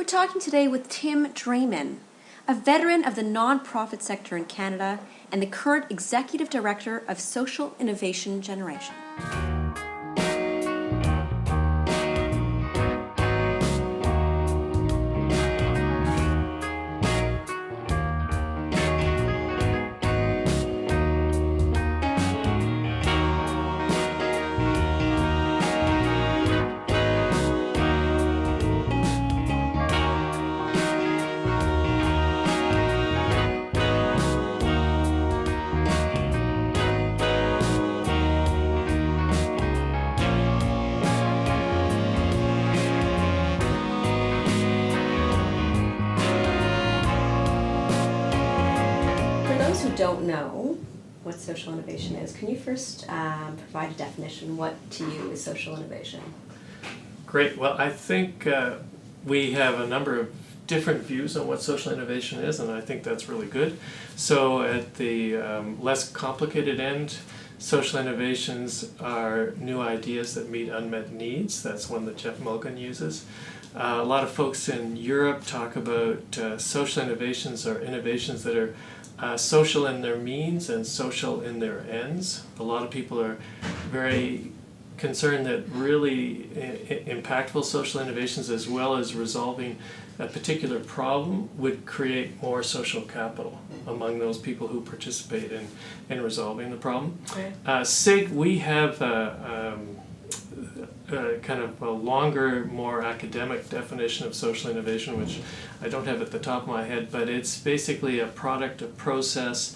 talking today with Tim Draimin, a veteran of the nonprofit sector in Canada and the current Executive Director of Social Innovation Generation. Who don't know what social innovation is, can you first provide a definition? What to you is social innovation? Great. Well, I think we have a number of different views on what social innovation is, and I think that's really good. So at the less complicated end, social innovations are new ideas that meet unmet needs. That's one that Jeff Mulgan uses. A lot of folks in Europe talk about social innovations or innovations that are social in their means and social in their ends. A lot of people are very concerned that really impactful social innovations, as well as resolving a particular problem, would create more social capital among those people who participate in resolving the problem. Right. SIG, we have kind of a longer, more academic definition of social innovation, which I don't have at the top of my head, but it's basically a product, a process.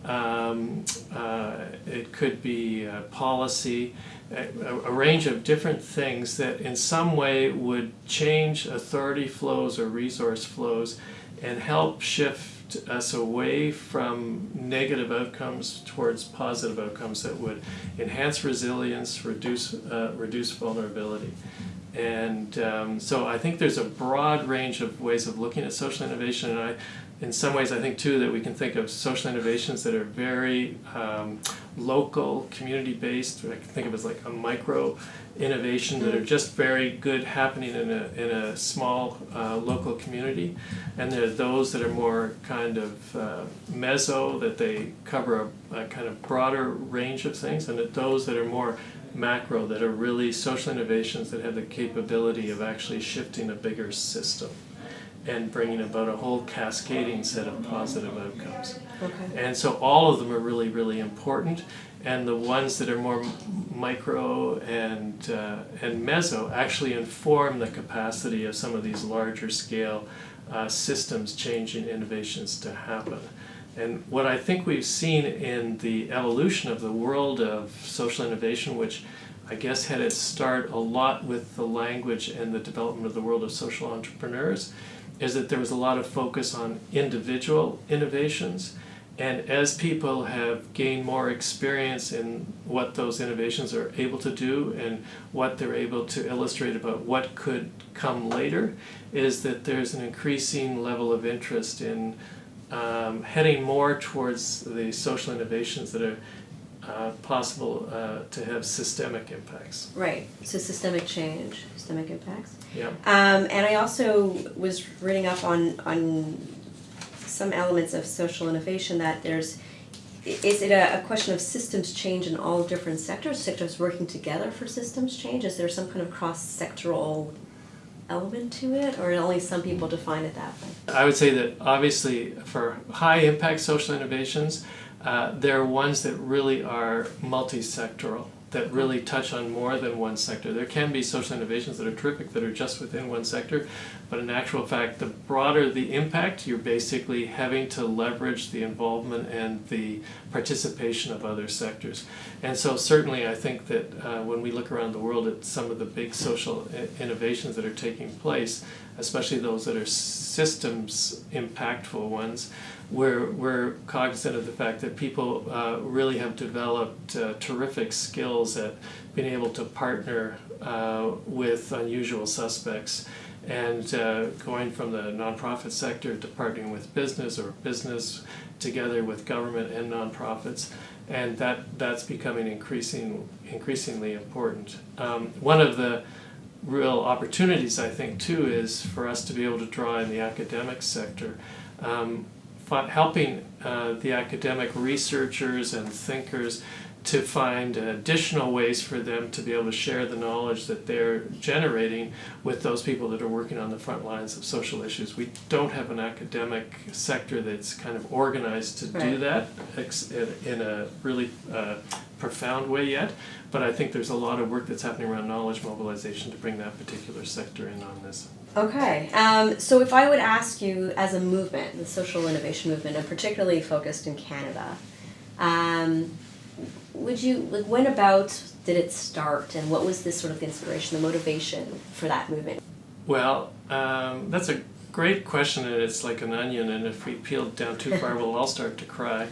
It could be policy, a range of different things that in some way would change authority flows or resource flows and help shift us away from negative outcomes towards positive outcomes that would enhance resilience, reduce vulnerability. And so I think there's a broad range of ways of looking at social innovation, and in some ways I think too that we can think of social innovations that are very local, community-based. I can think of it as like a micro innovation that are just very good happening in a small local community, and there are those that are more kind of meso, that they cover a kind of broader range of things, and those that are more macro, that are really social innovations that have the capability of actually shifting a bigger system and bringing about a whole cascading set of positive outcomes. Okay. And so all of them are really, really important, and the ones that are more micro and meso actually inform the capacity of some of these larger scale systems changing innovations to happen. And what I think we've seen in the evolution of the world of social innovation, which I guess had its start a lot with the language and the development of the world of social entrepreneurs, is that there was a lot of focus on individual innovations. And as people have gained more experience in what those innovations are able to do and what they're able to illustrate about what could come later, is that there's an increasing level of interest in heading more towards the social innovations that are possible to have systemic impacts. Right, so systemic change, systemic impacts. Yeah. And I also was reading up on some elements of social innovation that is it a question of systems change in all different sectors working together for systems change? Is there some kind of cross-sectoral element to it, or only some people define it that way? I would say that obviously for high impact social innovations, there are ones that really are multi-sectoral, that really touch on more than one sector. There can be social innovations that are terrific that are just within one sector, but in actual fact, the broader the impact, you're basically having to leverage the involvement and the participation of other sectors. And so certainly I think that when we look around the world at some of the big social innovations that are taking place, especially those that are systems impactful ones, we're cognizant of the fact that people really have developed terrific skills at being able to partner with unusual suspects, and going from the nonprofit sector to partnering with business, or business together with government and nonprofits, and that's becoming increasingly important. One of the real opportunities, I think, too, is for us to be able to draw in the academic sector, helping the academic researchers and thinkers to find additional ways for them to be able to share the knowledge that they're generating with those people that are working on the front lines of social issues. We don't have an academic sector that's kind of organized to do that in a really profound way yet, but I think there's a lot of work that's happening around knowledge mobilization to bring that particular sector in on this. Okay, so if I would ask you, as a movement, the social innovation movement, and particularly focused in Canada, would you, like, when about did it start, and what was this sort of inspiration, the motivation for that movement? Well, that's a great question, and it's like an onion, and if we peel it down too far, we'll all start to cry,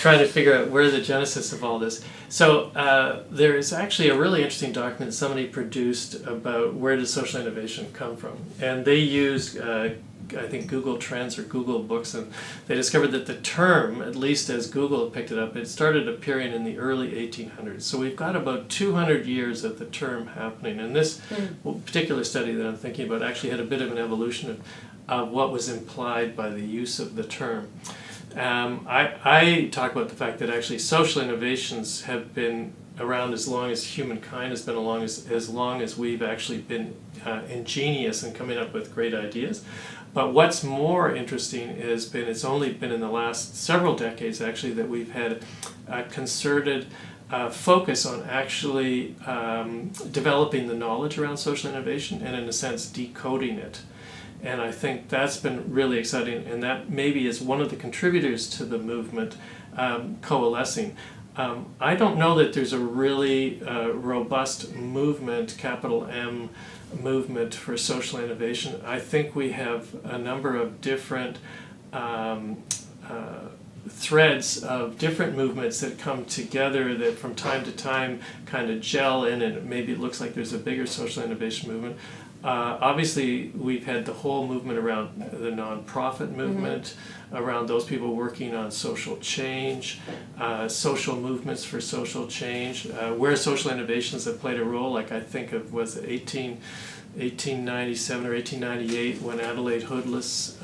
trying to figure out where the genesis of all this. So there is actually a really interesting document somebody produced about where does social innovation come from, and they used I think Google Trends or Google Books, and they discovered that the term, at least as Google picked it up, it started appearing in the early 1800s. So we've got about 200 years of the term happening, and this particular study that I'm thinking about actually had a bit of an evolution of what was implied by the use of the term. I talk about the fact that actually social innovations have been around as long as humankind has been along, as long as we've actually been ingenious in coming up with great ideas. But what's more interesting is it's only been in the last several decades actually that we've had a concerted focus on actually developing the knowledge around social innovation and in a sense decoding it. And I think that's been really exciting, and that maybe is one of the contributors to the movement coalescing. I don't know that there's a really robust movement, capital M, movement for social innovation. I think we have a number of different threads of different movements that come together that from time to time kind of gel in, and maybe it looks like there's a bigger social innovation movement. Obviously, we've had the whole movement around the nonprofit movement, around those people working on social change, social movements for social change, where social innovations have played a role. Like I think of was 1897 or 1898 when Adelaide Hoodless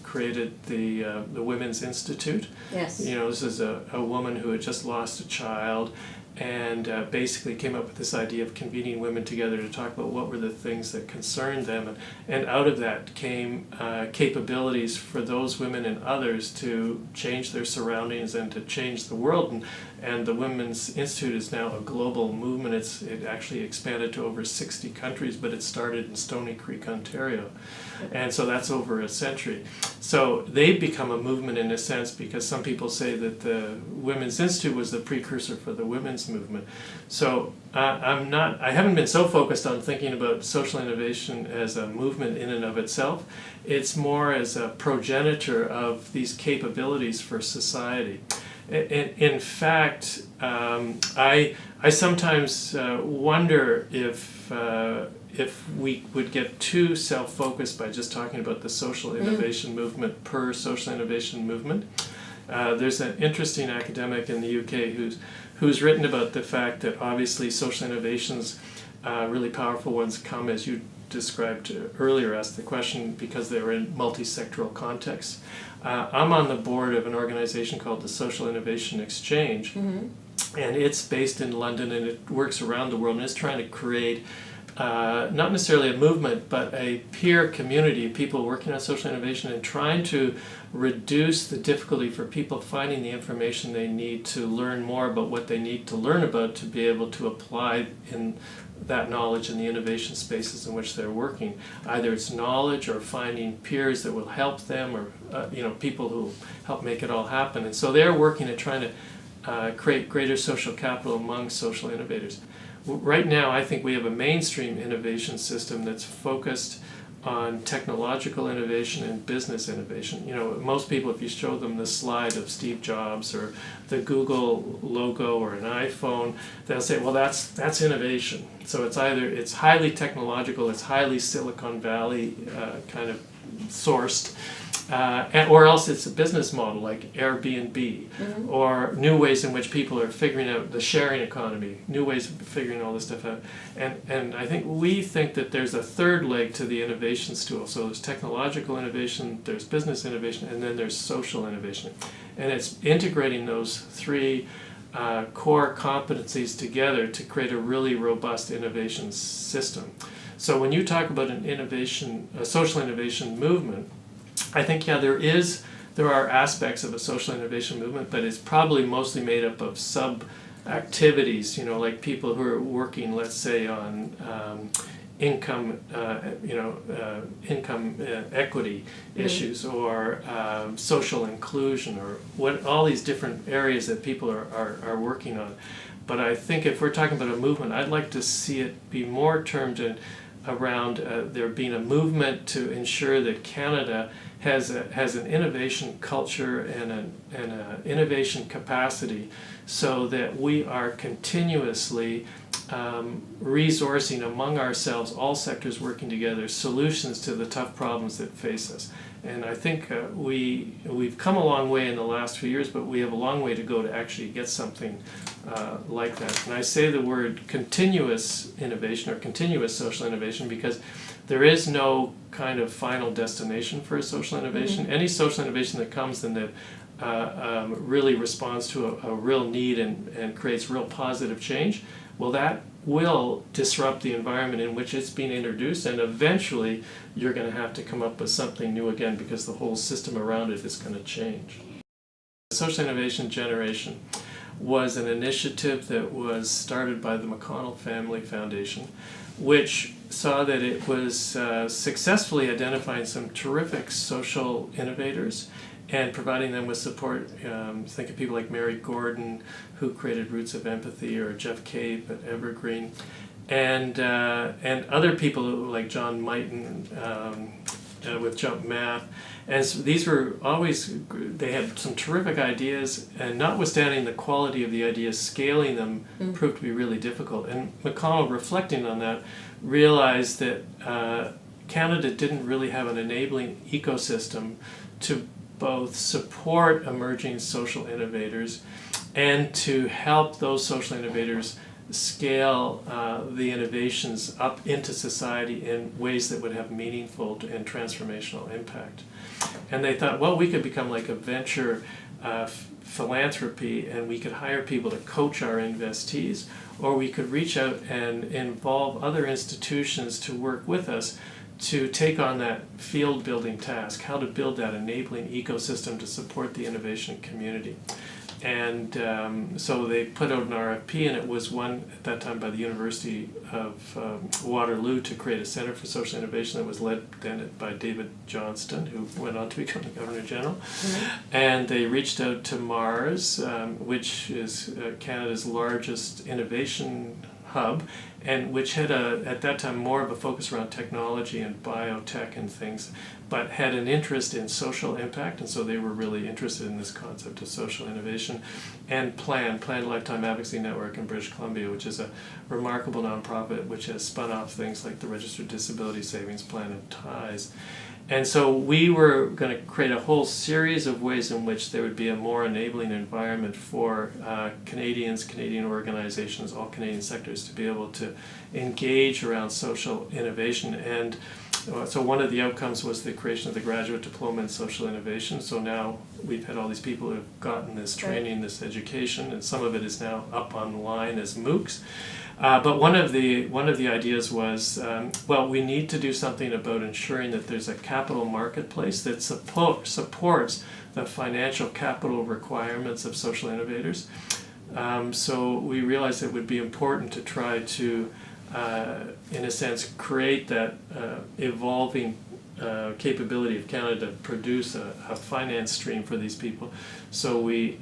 created the Women's Institute. Yes. You know, this is a woman who had just lost a child, and basically came up with this idea of convening women together to talk about what were the things that concerned them, and out of that came capabilities for those women and others to change their surroundings and to change the world, and the Women's Institute is now a global movement. It actually expanded to over 60 countries, but it started in Stony Creek, Ontario, and so that's over a century. So they've become a movement in a sense because some people say that the Women's Institute was the precursor for the women's movement. So I haven't been so focused on thinking about social innovation as a movement in and of itself. It's more as a progenitor of these capabilities for society. In fact, I sometimes wonder if we would get too self-focused by just talking about the social innovation movement per social innovation movement. There's an interesting academic in the UK who's written about the fact that obviously social innovations, really powerful ones, come, as you described earlier, asked the question, because they're in multi-sectoral contexts. I'm on the board of an organization called the Social Innovation Exchange, and it's based in London, and it works around the world, and it's trying to create not necessarily a movement, but a peer community of people working on social innovation and trying to reduce the difficulty for people finding the information they need to learn more about what they need to learn about to be able to apply in that knowledge in the innovation spaces in which they're working. Either it's knowledge or finding peers that will help them, or people who help make it all happen. And so they're working at trying to create greater social capital among social innovators. Right now, I think we have a mainstream innovation system that's focused on technological innovation and business innovation. You know, most people, if you show them the slide of Steve Jobs or the Google logo or an iPhone, they'll say, well, that's innovation. So it's highly technological, it's highly Silicon Valley kind of sourced. Or else it's a business model like Airbnb, or new ways in which people are figuring out the sharing economy, new ways of figuring all this stuff out. And I think we think that there's a third leg to the innovation stool. So there's technological innovation, there's business innovation, and then there's social innovation. And it's integrating those three core competencies together to create a really robust innovation system. So when you talk about a social innovation movement, I think, yeah, there are aspects of a social innovation movement, but it's probably mostly made up of sub-activities, like people who are working, let's say, on income equity issues, or social inclusion, or all these different areas that people are working on. But I think if we're talking about a movement, I'd like to see it be more termed around there being a movement to ensure that Canada has an innovation culture and an innovation capacity, so that we are continuously resourcing among ourselves, all sectors working together, solutions to the tough problems that face us. And I think we've come a long way in the last few years, but we have a long way to go to actually get something like that. And I say the word continuous innovation or continuous social innovation because there is no kind of final destination for a social innovation. Any social innovation that comes and that really responds to a real need and creates real positive change, well, that will disrupt the environment in which it's being introduced, and eventually you're going to have to come up with something new again because the whole system around it is going to change. Social Innovation Generation was an initiative that was started by the McConnell Family Foundation, which saw that it was successfully identifying some terrific social innovators and providing them with support. Think of people like Mary Gordon, who created Roots of Empathy, or Jeff Cape at Evergreen, and other people like John Mighton with Jump Math. And so these were always, they had some terrific ideas, and notwithstanding the quality of the ideas, scaling them proved to be really difficult. And McConnell, reflecting on that, realized that Canada didn't really have an enabling ecosystem to both support emerging social innovators and to help those social innovators scale the innovations up into society in ways that would have meaningful and transformational impact. And they thought, well, we could become like a venture philanthropy, and we could hire people to coach our investees, or we could reach out and involve other institutions to work with us to take on that field building task, how to build that enabling ecosystem to support the innovation community. And so they put out an RFP, and it was won at that time by the University of Waterloo to create a Center for Social Innovation that was led then by David Johnston, who went on to become the Governor General. And they reached out to Mars, which is Canada's largest innovation hub, and which had at that time more of a focus around technology and biotech and things, but had an interest in social impact, and so they were really interested in this concept of social innovation. And Planned Lifetime Advocacy Network in British Columbia, which is a remarkable nonprofit which has spun off things like the Registered Disability Savings Plan and TIES. And so we were going to create a whole series of ways in which there would be a more enabling environment for Canadians, Canadian organizations, all Canadian sectors to be able to engage around social innovation. And so one of the outcomes was the creation of the Graduate Diploma in Social Innovation. So now we've had all these people who have gotten this training, this education, and some of it is now up online as MOOCs. But one of the ideas was, well, we need to do something about ensuring that there's a capital marketplace that supports the financial capital requirements of social innovators. So we realized it would be important to try to, in a sense, create that evolving capability of Canada to produce a finance stream for these people. So we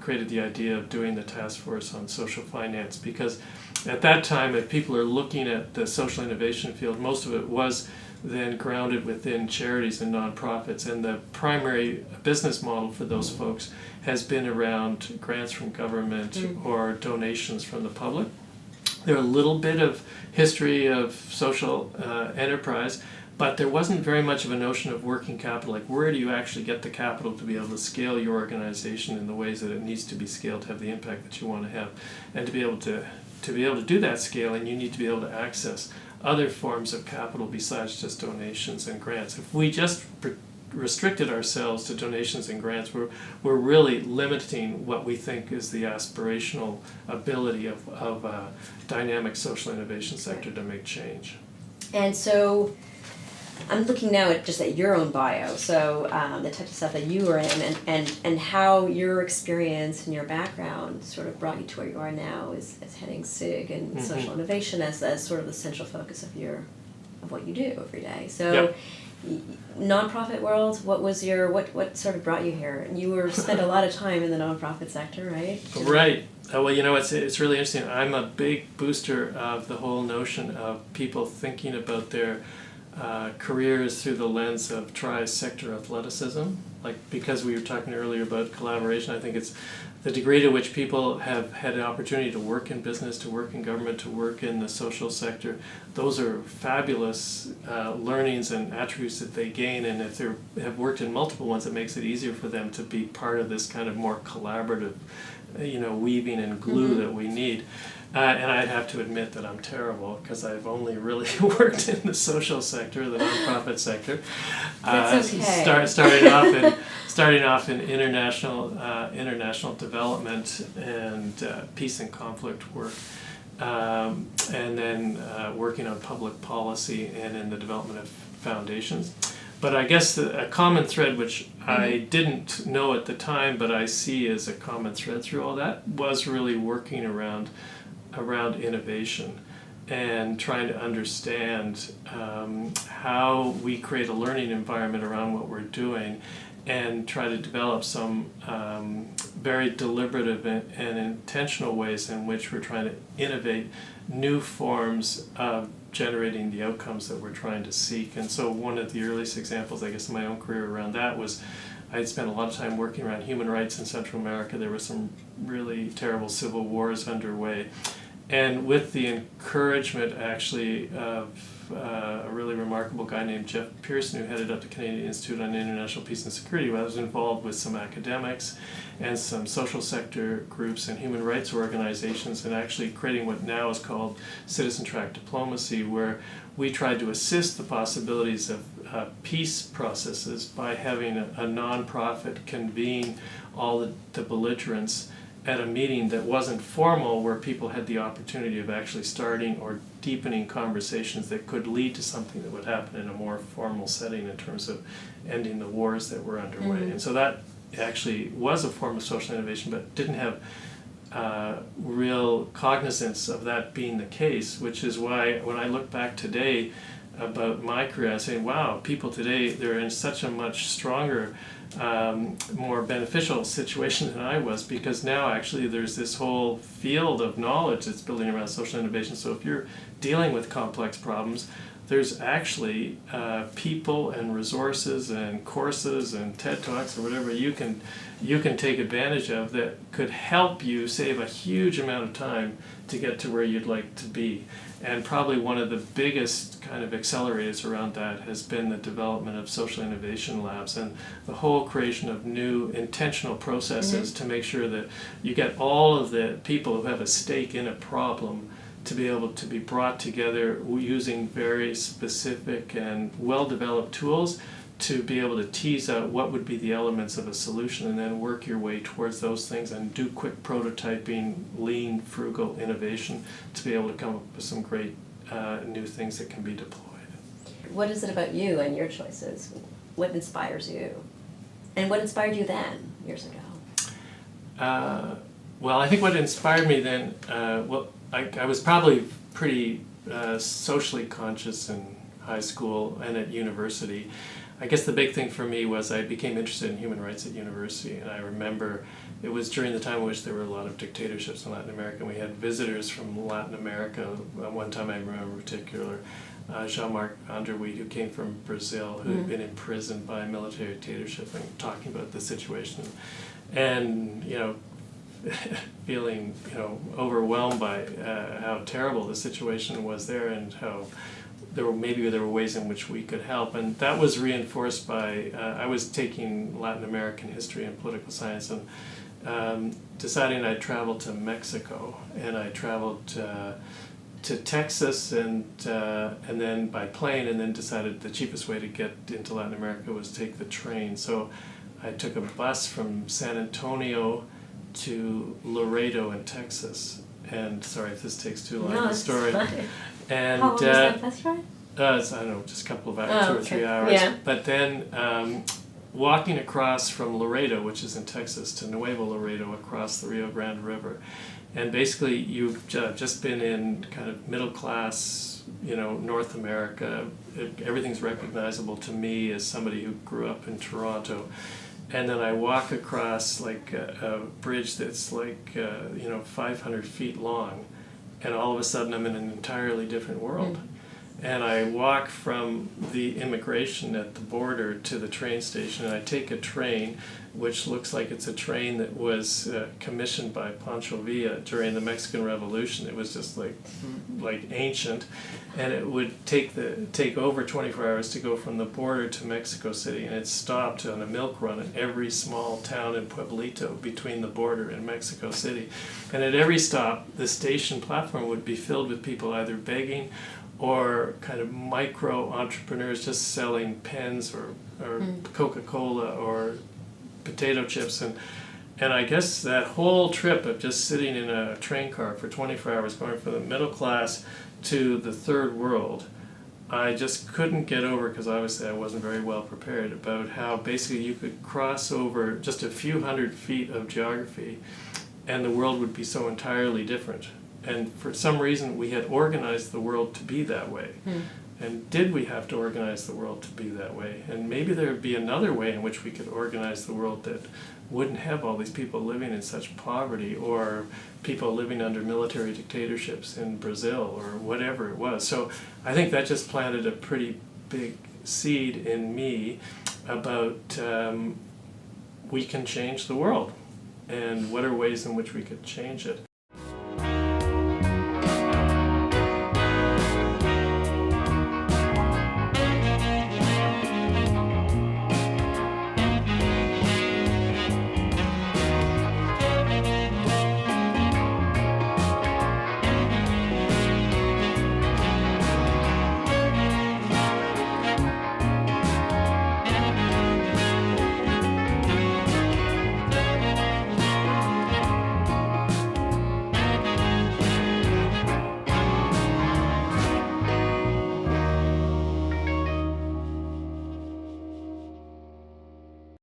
created the idea of doing the task force on social finance, because at that time, if people are looking at the social innovation field, most of it was then grounded within charities and nonprofits, and the primary business model for those folks has been around grants from government or donations from the public. There's a little bit of history of social enterprise, but there wasn't very much of a notion of working capital, like where do you actually get the capital to be able to scale your organization in the ways that it needs to be scaled to have the impact that you want to have. And to be able to do that scaling, you need to be able to access other forms of capital besides just donations and grants. If we just restricted ourselves to donations and grants, we're really limiting what we think is the aspirational ability of a dynamic social innovation sector to make change. And so I'm looking now at your own bio, so the type of stuff that you were in, and how your experience and your background sort of brought you to where you are now as heading SIG and social innovation as sort of the central focus of what you do every day. So, nonprofit world, what sort of brought you here? And you spent a lot of time in the nonprofit sector, right? Right. Well, it's really interesting. I'm a big booster of the whole notion of people thinking about their careers through the lens of tri-sector athleticism. Like, because we were talking earlier about collaboration, I think it's the degree to which people have had an opportunity to work in business, to work in government, to work in the social sector. Those are fabulous learnings and attributes that they gain, and if they have worked in multiple ones, it makes it easier for them to be part of this kind of more collaborative, weaving and glue that we need. And I'd have to admit that I'm terrible because I've only really worked in the social sector, the nonprofit sector. That's okay. Starting off in international development and peace and conflict work, and then working on public policy and in the development of foundations. But I guess a common thread, which I didn't know at the time, but I see as a common thread through all that, was really working around innovation and trying to understand how we create a learning environment around what we're doing and try to develop some very deliberative and intentional ways in which we're trying to innovate new forms of generating the outcomes that we're trying to seek. And so one of the earliest examples, I guess, in my own career around that was I had spent a lot of time working around human rights in Central America. There were some really terrible civil wars underway. And with the encouragement, actually, of a really remarkable guy named Jeff Pearson, who headed up the Canadian Institute on International Peace and Security, I was involved with some academics and some social sector groups and human rights organizations, and actually creating what now is called citizen track diplomacy, where we tried to assist the possibilities of peace processes by having a nonprofit convene all the belligerents at a meeting that wasn't formal, where people had the opportunity of actually starting or deepening conversations that could lead to something that would happen in a more formal setting in terms of ending the wars that were underway. And so that actually was a form of social innovation, but didn't have real cognizance of that being the case, which is why when I look back today about my career, I say, wow, people today, they're in such a much stronger, more beneficial situation than I was, because now actually there's this whole field of knowledge that's building around social innovation. So if you're dealing with complex problems, there's actually people and resources and courses and TED Talks or whatever you can take advantage of that could help you save a huge amount of time to get to where you'd like to be. And probably one of the biggest kind of accelerators around that has been the development of social innovation labs and the whole creation of new intentional processes to make sure that you get all of the people who have a stake in a problem to be able to be brought together using very specific and well-developed tools to be able to tease out what would be the elements of a solution and then work your way towards those things and do quick prototyping, lean, frugal innovation to be able to come up with some great new things that can be deployed. What is it about you and your choices? What inspires you? And what inspired you then, years ago? Well, I think what inspired me then, I was probably pretty socially conscious in high school and at university. I guess the big thing for me was I became interested in human rights at university, and I remember it was during the time in which there were a lot of dictatorships in Latin America, and we had visitors from Latin America. One time I remember in particular, Jean-Marc Andrewitt, who came from Brazil, who had been imprisoned by a military dictatorship, and talking about the situation. And, feeling, overwhelmed by how terrible the situation was there and how there were ways in which we could help, and that was reinforced by I was taking Latin American history and political science, and deciding I'd travel to Mexico, and I traveled to Texas, and then by plane, and then decided the cheapest way to get into Latin America was take the train. So I took a bus from San Antonio to Laredo in Texas. And sorry if this takes too long No, a story. And how long was that bus ride? I don't know, just a couple of hours, 2 or 3 hours. Yeah. But then walking across from Laredo, which is in Texas, to Nuevo Laredo across the Rio Grande River. And basically you've just been in kind of middle class, North America. Everything's recognizable to me as somebody who grew up in Toronto. And then I walk across like a bridge that's like 500 feet long, and all of a sudden I'm in an entirely different world. And I walk from the immigration at the border to the train station, and I take a train which looks like it's a train that was commissioned by Pancho Villa during the Mexican Revolution. It was just like ancient, and it would take over 24 hours to go from the border to Mexico City, and it stopped on a milk run in every small town in Pueblito between the border and Mexico City. And at every stop, the station platform would be filled with people either begging or kind of micro entrepreneurs just selling pens or Coca-Cola or potato chips. And I guess that whole trip of just sitting in a train car for 24 hours going from the middle class to the third world, I just couldn't get over, because obviously I wasn't very well prepared, about how basically you could cross over just a few hundred feet of geography and the world would be so entirely different. And for some reason we had organized the world to be that way. And did we have to organize the world to be that way? And maybe there would be another way in which we could organize the world that wouldn't have all these people living in such poverty, or people living under military dictatorships in Brazil, or whatever it was. So I think that just planted a pretty big seed in me about we can change the world, and what are ways in which we could change it.